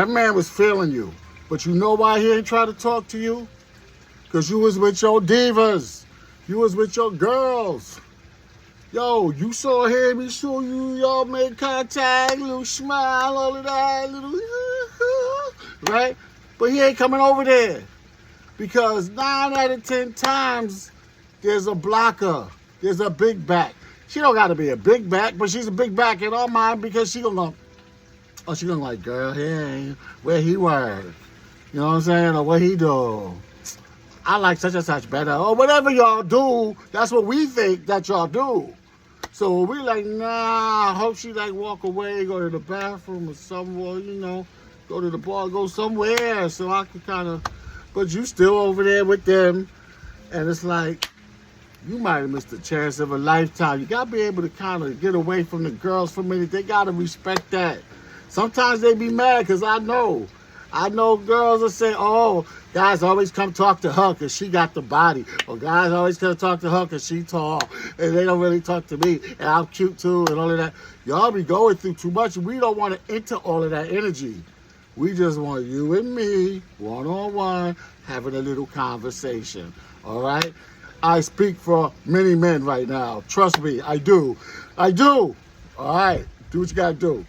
That man was feeling you. But you know why he ain't try to talk to you? Because you was with your divas. You was with your girls. Yo, you saw him, he saw you, y'all made contact, little smile, all of that, little, right? But he ain't coming over there. Because 9 out of 10 times, there's a blocker. There's a big back. She don't got to be a big back, but she's a big back in our mind because she gonna like, girl, hey, where he work? You know what I'm saying? Or what he do? I like such and such better. Or whatever y'all do, that's what we think that y'all do. So we like, nah, I hope she like walk away, go to the bathroom or somewhere, you know, go to the bar, go somewhere so I can kind of, but you still over there with them. And it's like, you might have missed the chance of a lifetime. You got to be able to kind of get away from the girls for a minute. They got to respect that. Sometimes they be mad because I know girls will say, oh, guys always come talk to her because she got the body. Or guys always come talk to her because she tall. And they don't really talk to me. And I'm cute too and all of that. Y'all be going through too much. We don't want to enter all of that energy. We just want you and me, one-on-one, having a little conversation. All right? I speak for many men right now. Trust me, I do. All right? Do what you got to do.